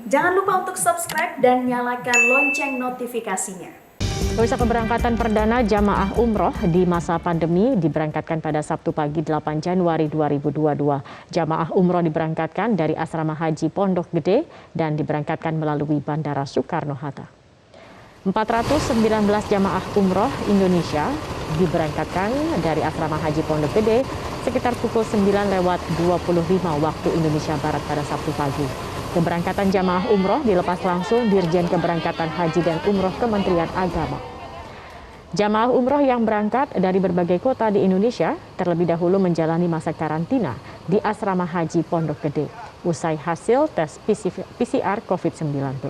Jangan lupa untuk subscribe dan nyalakan lonceng notifikasinya. Pemirsa, keberangkatan perdana jamaah umroh di masa pandemi diberangkatkan pada Sabtu pagi 8 Januari 2022. Jamaah umroh diberangkatkan dari Asrama Haji Pondok Gede dan diberangkatkan melalui Bandara Soekarno-Hatta. 419 jamaah umroh Indonesia diberangkatkan dari Asrama Haji Pondok Gede sekitar pukul 9:25 waktu Indonesia Barat pada Sabtu pagi. Keberangkatan jamaah umroh dilepas langsung Dirjen Keberangkatan Haji dan Umroh Kementerian Agama. Jamaah umroh yang berangkat dari berbagai kota di Indonesia terlebih dahulu menjalani masa karantina di Asrama Haji Pondok Gede usai hasil tes PCR COVID-19.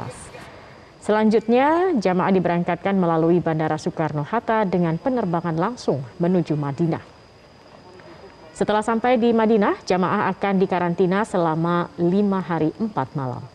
Selanjutnya, jamaah diberangkatkan melalui Bandara Soekarno-Hatta dengan penerbangan langsung menuju Madinah. Setelah sampai di Madinah, jamaah akan dikarantina selama 5 hari 4 malam.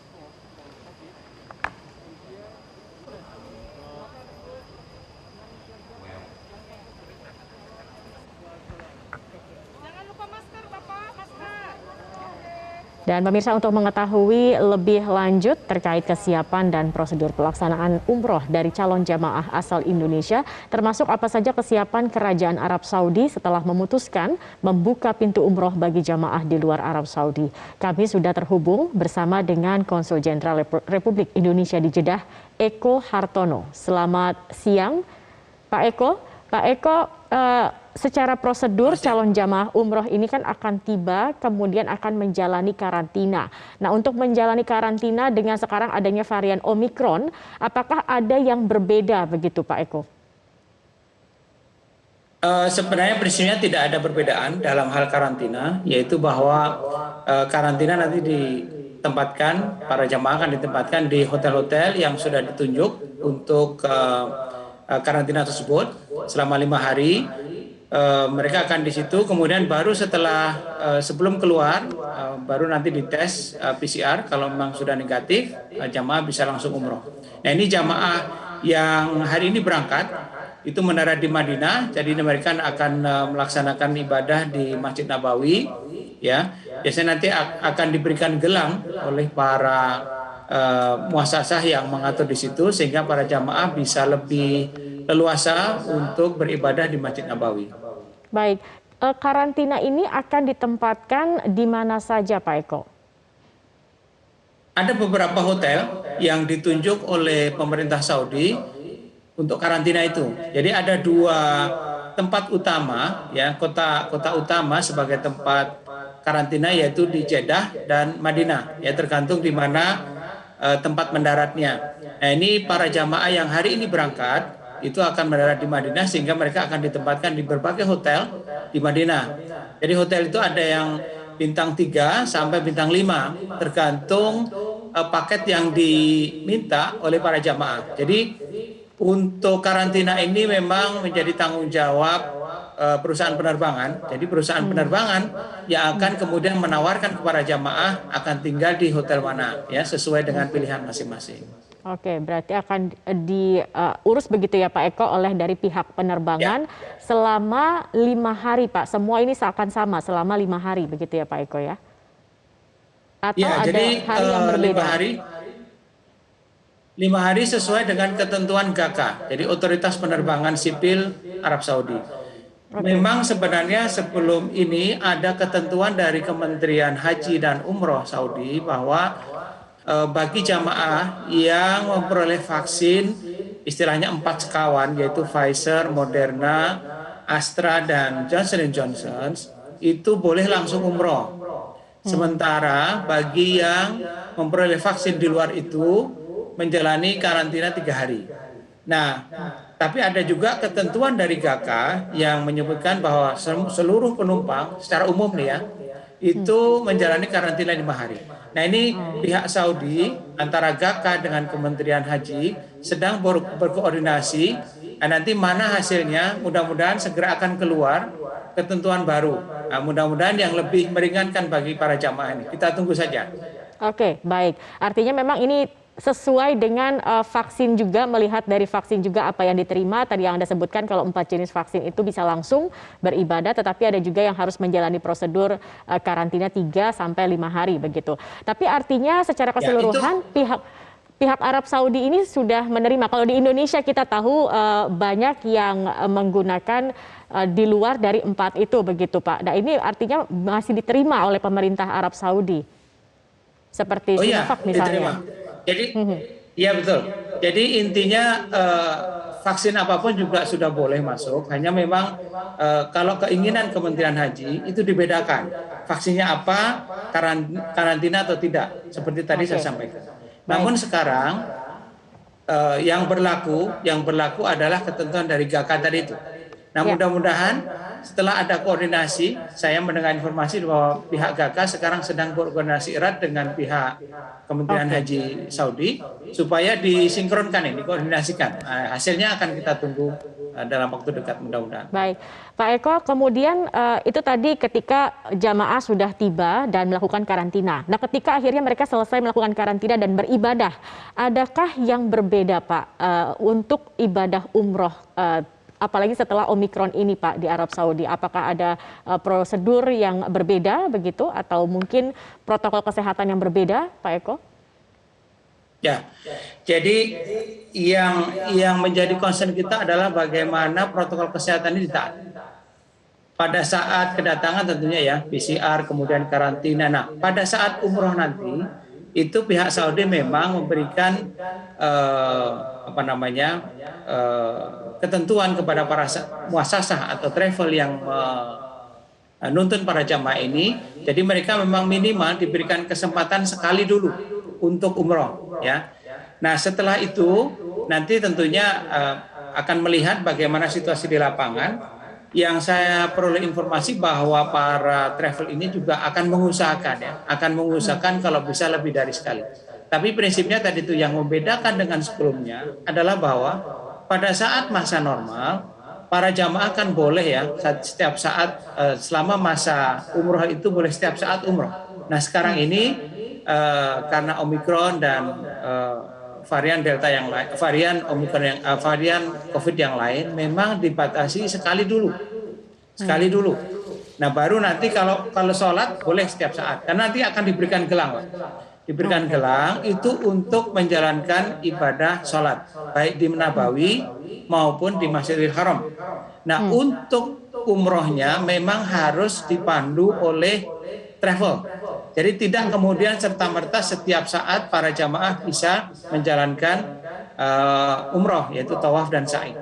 Dan pemirsa, untuk mengetahui lebih lanjut terkait kesiapan dan prosedur pelaksanaan umroh dari calon jamaah asal Indonesia, termasuk apa saja kesiapan Kerajaan Arab Saudi setelah memutuskan membuka pintu umroh bagi jamaah di luar Arab Saudi. Kami sudah terhubung bersama dengan Konsul Jenderal Republik Indonesia di Jeddah, Eko Hartono. Selamat siang, Pak Eko. Pak Eko, secara prosedur calon jamaah umroh ini kan akan tiba kemudian akan menjalani karantina. Nah, untuk menjalani karantina dengan sekarang adanya varian Omikron, apakah ada yang berbeda begitu Pak Eko? Sebenarnya prinsipnya tidak ada perbedaan dalam hal karantina, yaitu bahwa karantina nanti ditempatkan, para jamaah akan ditempatkan di hotel-hotel yang sudah ditunjuk untuk karantina tersebut selama 5 hari. Mereka akan di situ, kemudian baru setelah sebelum keluar baru nanti dites PCR. Kalau memang sudah negatif, jamaah bisa langsung umroh. Nah, ini jamaah yang hari ini berangkat itu mendarat di Madinah, jadi mereka akan melaksanakan ibadah di Masjid Nabawi, ya. Biasanya nanti akan diberikan gelang oleh para muasasah yang mengatur di situ, sehingga para jamaah bisa lebih leluasa untuk beribadah di Masjid Nabawi. Baik, karantina ini akan ditempatkan di mana saja Pak Eko? Ada beberapa hotel yang ditunjuk oleh pemerintah Saudi untuk karantina itu. Jadi ada 2 tempat utama, ya, kota utama sebagai tempat karantina, yaitu di Jeddah dan Madinah, ya, tergantung di mana tempat mendaratnya. Nah, ini para jamaah yang hari ini berangkat itu akan mendarat di Madinah, sehingga mereka akan ditempatkan di berbagai hotel di Madinah. Jadi hotel itu ada yang bintang 3 sampai bintang 5, tergantung paket yang diminta oleh para jamaah. Jadi untuk karantina ini memang menjadi tanggung jawab perusahaan penerbangan. Jadi perusahaan penerbangan yang akan kemudian menawarkan kepada jamaah akan tinggal di hotel mana, ya, sesuai dengan pilihan masing-masing. Oke, berarti akan diurus begitu ya Pak Eko oleh dari pihak penerbangan selama 5 hari Pak. Semua ini akan sama selama 5 hari begitu ya Pak Eko ya? Atau Ya, ada jadi hari yang berbeda? 5 hari sesuai dengan ketentuan GAKA, jadi Otoritas Penerbangan Sipil Arab Saudi. Memang sebenarnya sebelum ini ada ketentuan dari Kementerian Haji dan Umroh Saudi bahwa bagi jamaah yang memperoleh vaksin istilahnya 4 sekawan, yaitu Pfizer, Moderna, Astra, dan Johnson & Johnson, itu boleh langsung umroh. Sementara bagi yang memperoleh vaksin di luar itu menjalani karantina 3 hari. Nah, tapi ada juga ketentuan dari GAKA yang menyebutkan bahwa seluruh penumpang secara umum nih ya, itu menjalani karantina 5 hari. Nah, ini pihak Saudi antara GAKA dengan Kementerian Haji sedang berkoordinasi. Nah, nanti mana hasilnya, mudah-mudahan segera akan keluar ketentuan baru. Nah, mudah-mudahan yang lebih meringankan bagi para jamaah ini. Kita tunggu saja. Oke, baik. Artinya memang ini sesuai dengan vaksin juga, melihat dari vaksin juga apa yang diterima. Tadi yang Anda sebutkan kalau 4 jenis vaksin itu bisa langsung beribadah, tetapi ada juga yang harus menjalani prosedur karantina 3 sampai 5 hari begitu. Tapi artinya secara keseluruhan pihak Arab Saudi ini sudah menerima. Kalau di Indonesia kita tahu banyak yang menggunakan di luar dari 4 itu begitu Pak. Nah ini artinya masih diterima oleh pemerintah Arab Saudi. Seperti Sinovac misalnya. Diterima. Jadi ya betul. Jadi intinya vaksin apapun juga sudah boleh masuk. Hanya memang kalau keinginan Kementerian Haji itu dibedakan. Vaksinnya apa, karantina atau tidak. Seperti tadi saya sampaikan. Namun sekarang yang berlaku adalah ketentuan dari GAKA tadi itu. Nah mudah-mudahan setelah ada koordinasi, saya mendengar informasi bahwa pihak GAKA sekarang sedang berkoordinasi erat dengan pihak Kementerian Haji Saudi supaya disinkronkan ini, dikoordinasikan. Hasilnya akan kita tunggu dalam waktu dekat mudah-mudahan. Baik, Pak Eko, kemudian itu tadi ketika jamaah sudah tiba dan melakukan karantina. Nah, ketika akhirnya mereka selesai melakukan karantina dan beribadah, adakah yang berbeda, Pak, untuk ibadah umroh? Apalagi setelah Omikron ini Pak di Arab Saudi, apakah ada prosedur yang berbeda begitu atau mungkin protokol kesehatan yang berbeda Pak Eko? Ya, jadi yang menjadi concern kita adalah bagaimana protokol kesehatan ini ditaati. Pada saat kedatangan tentunya ya PCR kemudian karantina. Nah pada saat umroh nanti itu pihak Saudi memang memberikan ketentuan kepada para muasasah atau travel yang menuntun para jamaah ini. Jadi mereka memang minimal diberikan kesempatan sekali dulu untuk umroh ya. Nah setelah itu nanti tentunya akan melihat bagaimana situasi di lapangan. Yang saya peroleh informasi bahwa para travel ini juga akan mengusahakan kalau bisa lebih dari sekali. Tapi prinsipnya tadi itu yang membedakan dengan sebelumnya adalah bahwa pada saat masa normal para jamaah kan boleh ya setiap saat selama masa umroh itu boleh setiap saat umroh. Nah sekarang ini karena Omikron dan varian Delta yang lain, varian COVID yang lain memang dibatasi sekali dulu. Nah baru nanti kalau sholat boleh setiap saat. Karena nanti akan diberikan gelang, diberikan gelang itu untuk menjalankan ibadah sholat baik di Nabawi maupun di Masjidil Haram. Nah untuk umrohnya memang harus dipandu oleh travel. Jadi tidak kemudian serta-merta setiap saat para jamaah bisa menjalankan umroh, yaitu tawaf dan sa'i.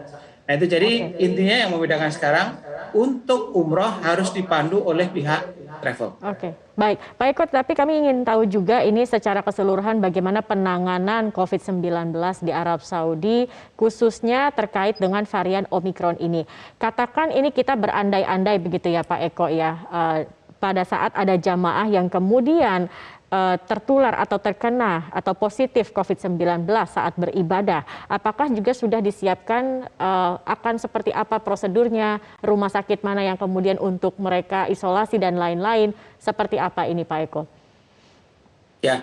Nah itu jadi intinya yang membedakan sekarang, untuk umroh harus dipandu oleh pihak travel. Oke, baik. Pak Eko, tapi kami ingin tahu juga ini secara keseluruhan bagaimana penanganan COVID-19 di Arab Saudi, khususnya terkait dengan varian Omikron ini. Katakan ini kita berandai-andai begitu ya Pak Eko ya, pada saat ada jamaah yang kemudian tertular atau terkena atau positif COVID-19 saat beribadah, apakah juga sudah disiapkan akan seperti apa prosedurnya, rumah sakit mana yang kemudian untuk mereka isolasi dan lain-lain, seperti apa ini Pak Eko? Ya,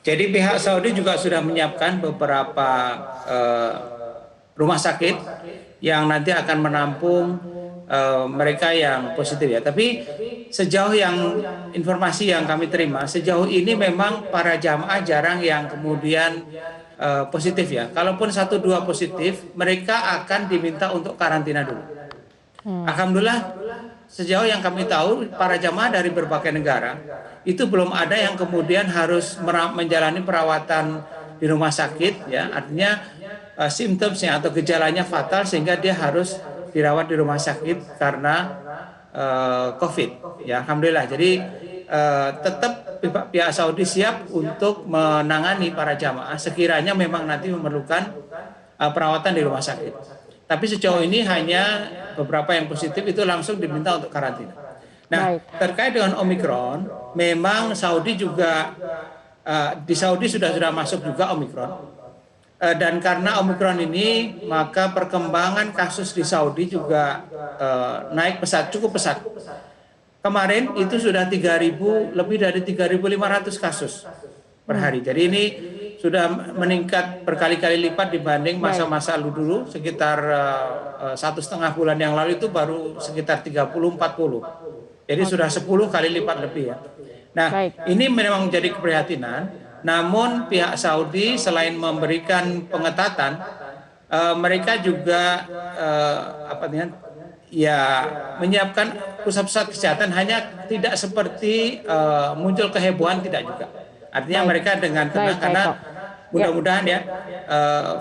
jadi pihak Saudi juga sudah menyiapkan beberapa rumah sakit yang nanti akan menampung mereka yang positif ya. Tapi sejauh yang informasi yang kami terima, sejauh ini memang para jamaah jarang yang kemudian positif ya. Kalaupun 1-2 positif, mereka akan diminta untuk karantina dulu. Alhamdulillah sejauh yang kami tahu para jamaah dari berbagai negara itu belum ada yang kemudian harus menjalani perawatan di rumah sakit ya. Artinya simptomnya atau gejalanya fatal sehingga dia harus dirawat di rumah sakit karena COVID. Ya, alhamdulillah. Jadi tetap pihak Saudi siap untuk menangani para jamaah sekiranya memang nanti memerlukan perawatan di rumah sakit. Tapi sejauh ini hanya beberapa yang positif itu langsung diminta untuk karantina. Nah, terkait dengan Omikron, memang Saudi juga di Saudi sudah masuk juga Omikron. Dan karena Omikron ini, maka perkembangan kasus di Saudi juga naik pesat, cukup pesat. Kemarin itu sudah lebih dari 3.500 kasus per hari. Jadi ini sudah meningkat berkali-kali lipat dibanding masa-masa dulu sekitar 1,5 bulan yang lalu itu baru sekitar 30-40. Jadi sudah 10 kali lipat lebih ya. Nah, ini memang menjadi keprihatinan. Namun pihak Saudi selain memberikan pengetatan, mereka juga menyiapkan pusat-pusat kesehatan, hanya tidak seperti muncul kehebohan, tidak juga. Artinya mereka dengan tenang, karena mudah-mudahan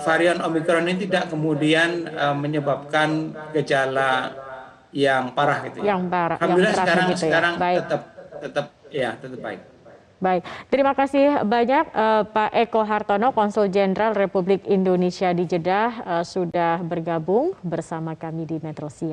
varian Omikron ini tidak kemudian menyebabkan gejala yang parah gitu ya. Yang parah. Alhamdulillah yang sekarang tetap baik. Baik, terima kasih banyak Pak Eko Hartono, Konsul Jenderal Republik Indonesia di Jeddah, sudah bergabung bersama kami di Metro Siang.